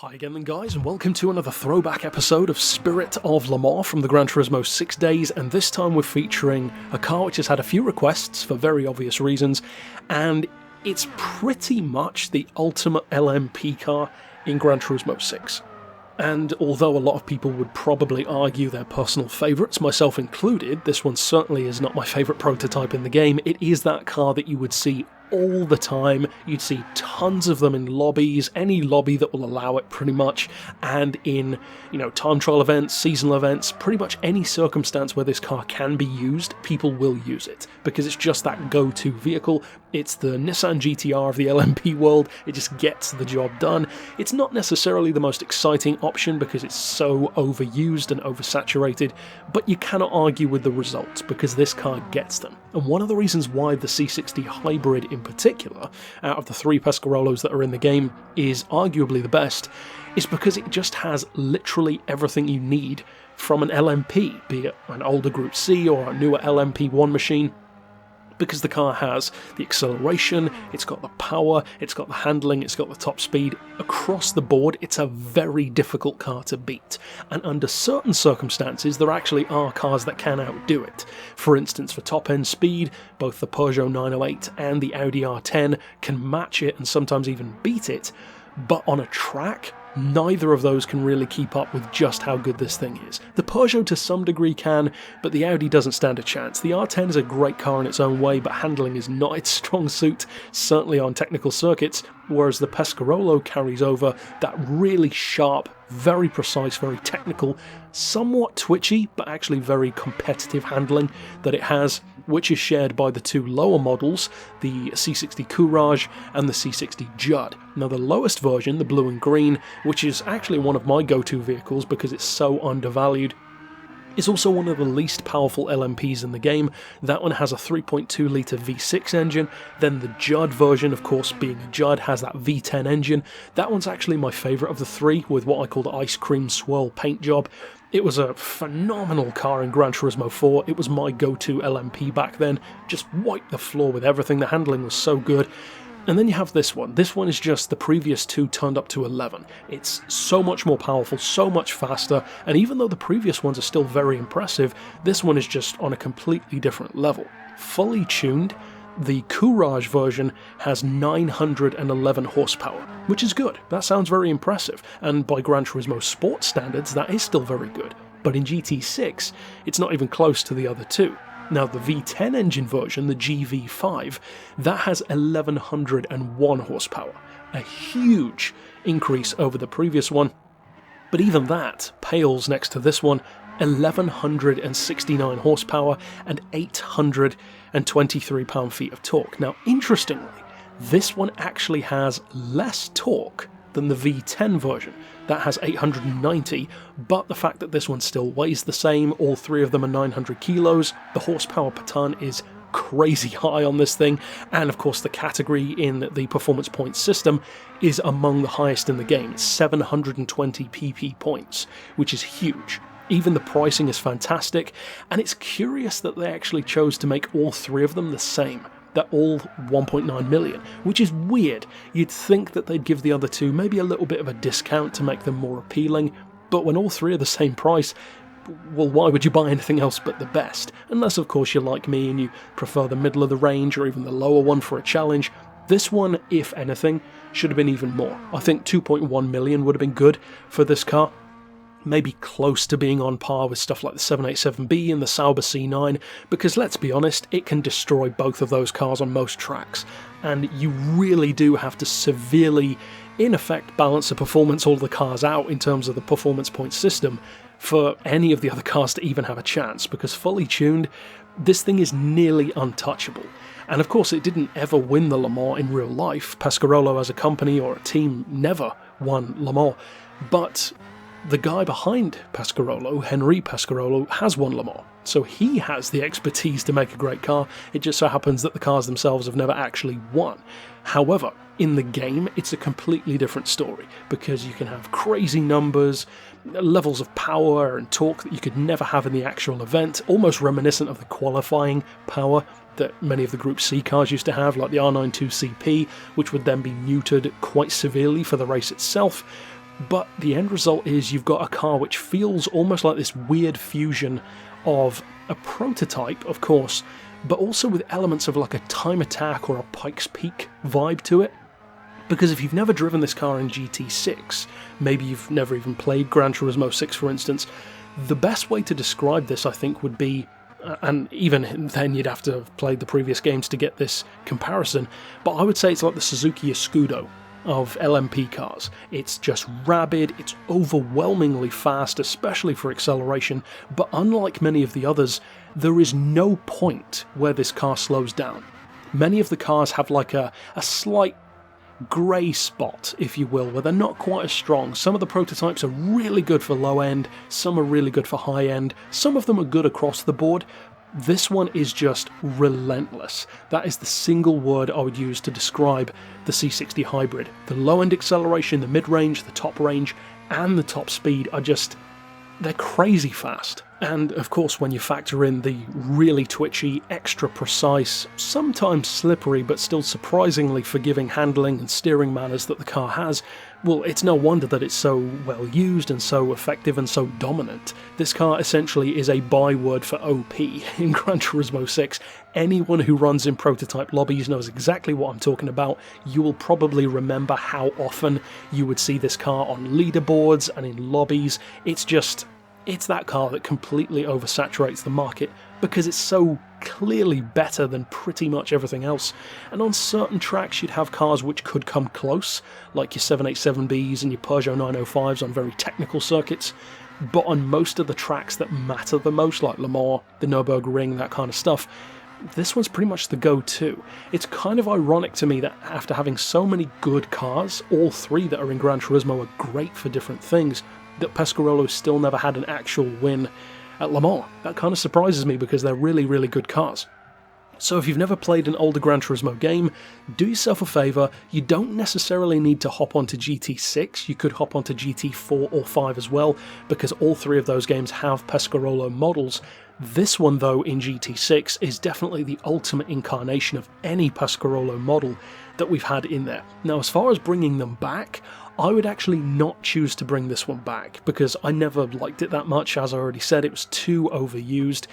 Hi again then guys, and welcome to another throwback episode of Spirit of Le Mans from the Gran Turismo 6 days, and this time we're featuring a car which has had a few requests for very obvious reasons, and it's pretty much the ultimate LMP car in Gran Turismo 6. And although a lot of people would probably argue their personal favourites, myself included, this one certainly is not my favourite prototype in the game. It is that car that you would see all the time. You'd see tons of them in lobbies, any lobby that will allow it pretty much, and in, time trial events, seasonal events, pretty much any circumstance where this car can be used, people will use it, because it's just that go-to vehicle. It's the Nissan GTR of the LMP world. It just gets the job done. It's not necessarily the most exciting option because it's so overused and oversaturated, but you cannot argue with the results because this car gets them. And one of the reasons why the C60 Hybrid in particular, out of the three Pescarolos that are in the game, is arguably the best, is because it just has literally everything you need from an LMP, be it an older Group C or a newer LMP1 machine. Because the car has the acceleration, it's got the power, it's got the handling, it's got the top speed. Across the board, it's a very difficult car to beat. And under certain circumstances, there actually are cars that can outdo it. For instance, for top-end speed, both the Peugeot 908 and the Audi R10 can match it and sometimes even beat it. But on a track, neither of those can really keep up with just how good this thing is. The Peugeot to some degree can, but the Audi doesn't stand a chance. The R10 is a great car in its own way, but handling is not its strong suit, certainly on technical circuits, whereas the Pescarolo carries over that really sharp, very precise, very technical, somewhat twitchy, but actually very competitive handling that it has, which is shared by the two lower models, the C60 Courage and the C60 Judd. Now the lowest version, the blue and green, which is actually one of my go-to vehicles because it's so undervalued, is also one of the least powerful LMPs in the game. That one has a 3.2 litre V6 engine. Then the Judd version, of course being a Judd, has that V10 engine. That one's actually my favourite of the three, with what I call the ice cream swirl paint job. It was a phenomenal car in Gran Turismo 4, it was my go-to LMP back then, just wiped the floor with everything, the handling was so good. And then you have this one is just the previous two turned up to 11. It's so much more powerful, so much faster, and even though the previous ones are still very impressive, this one is just on a completely different level. Fully tuned, the Courage version has 911 horsepower, which is good. That sounds very impressive, and by Gran Turismo Sport standards, that is still very good. But in GT6, it's not even close to the other two. Now the V10 engine version, the GV5, that has 1101 horsepower, a huge increase over the previous one, but even that pales next to this one, 1169 horsepower and 823 pound-feet of torque. Now interestingly, this one actually has less torque than the V10 version. That has 890, but the fact that this one still weighs the same, all three of them are 900 kilos, the horsepower per tonne is crazy high on this thing, and of course the category in the performance points system is among the highest in the game. It's 720 PP points, which is huge. Even the pricing is fantastic, and it's curious that they actually chose to make all three of them the same. They're all 1.9 million, which is weird. You'd think that they'd give the other two maybe a little bit of a discount to make them more appealing, but when all three are the same price, well, why would you buy anything else but the best? Unless, of course, you're like me and you prefer the middle of the range or even the lower one for a challenge. This one, if anything, should have been even more. I think 2.1 million would have been good for this car. Maybe close to being on par with stuff like the 787B and the Sauber C9, because let's be honest, it can destroy both of those cars on most tracks, and you really do have to severely, in effect, balance the performance all the cars out in terms of the performance point system for any of the other cars to even have a chance, because fully tuned, this thing is nearly untouchable. And of course it didn't ever win the Le Mans in real life. Pescarolo as a company or a team never won Le Mans, but the guy behind Pescarolo, Henry Pescarolo, has won Le Mans, so he has the expertise to make a great car. It just so happens that the cars themselves have never actually won. However, in the game, it's a completely different story, because you can have crazy numbers, levels of power and torque that you could never have in the actual event, almost reminiscent of the qualifying power that many of the Group C cars used to have, like the R92CP, which would then be neutered quite severely for the race itself. but the end result is you've got a car which feels almost like this weird fusion of a prototype, of course, but also with elements of like a Time Attack or a Pikes Peak vibe to it. Because if you've never driven this car in GT6, maybe you've never even played Gran Turismo 6 for instance, the best way to describe this I think would be, and even then you'd have to have played the previous games to get this comparison, but I would say it's like the Suzuki Escudo of LMP cars. It's just rabid, it's overwhelmingly fast, especially for acceleration, but unlike many of the others, there is no point where this car slows down. Many of the cars have like a slight grey spot, if you will, where they're not quite as strong. Some of the prototypes are really good for low end, some are really good for high end, some of them are good across the board. This one is just relentless. That is the single word I would use to describe the C60 Hybrid. The low end acceleration, the mid range, the top range, and the top speed are just, they're crazy fast. And of course when you factor in the really twitchy, extra precise, sometimes slippery but still surprisingly forgiving handling and steering manners that the car has, well, it's no wonder that it's so well used and so effective and so dominant. This car essentially is a byword for OP in Gran Turismo 6. Anyone who runs in prototype lobbies knows exactly what I'm talking about. You will probably remember how often you would see this car on leaderboards and in lobbies. It's that car that completely oversaturates the market because it's so clearly better than pretty much everything else. And on certain tracks you'd have cars which could come close, like your 787Bs and your Peugeot 905s on very technical circuits, but on most of the tracks that matter the most, like Le Mans, the Nürburgring, that kind of stuff, this one's pretty much the go-to. It's kind of ironic to me that after having so many good cars, all three that are in Gran Turismo are great for different things, that Pescarolo still never had an actual win at Le Mans. That kind of surprises me because they're really, really good cars. So if you've never played an older Gran Turismo game, do yourself a favour. You don't necessarily need to hop onto GT6, you could hop onto GT4 or 5 as well, because all three of those games have Pescarolo models. This one though in GT6 is definitely the ultimate incarnation of any Pescarolo model that we've had in there. Now as far as bringing them back, I would actually not choose to bring this one back because I never liked it that much. As I already said, it was too overused.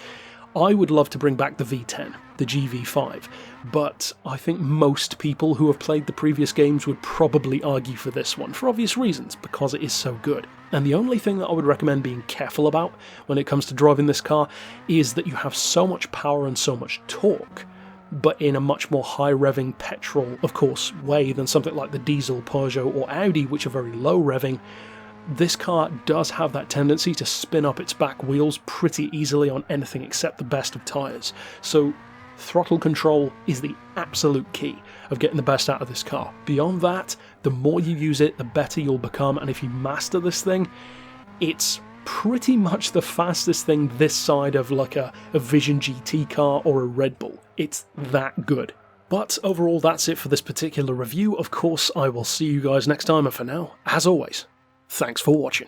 I would love to bring back the V10, the GV5, but I think most people who have played the previous games would probably argue for this one, for obvious reasons, because it is so good. And the only thing that I would recommend being careful about when it comes to driving this car is that you have so much power and so much torque, but in a much more high-revving petrol, of course, way than something like the diesel, Peugeot or Audi, which are very low-revving. This car does have that tendency to spin up its back wheels pretty easily on anything except the best of tyres. So throttle control is the absolute key of getting the best out of this car. Beyond that, the more you use it, the better you'll become, and if you master this thing, it's pretty much the fastest thing this side of like a Vision GT car or a Red Bull. It's that good. But overall, that's it for this particular review. Of course, I will see you guys next time, and for now, as always, thanks for watching.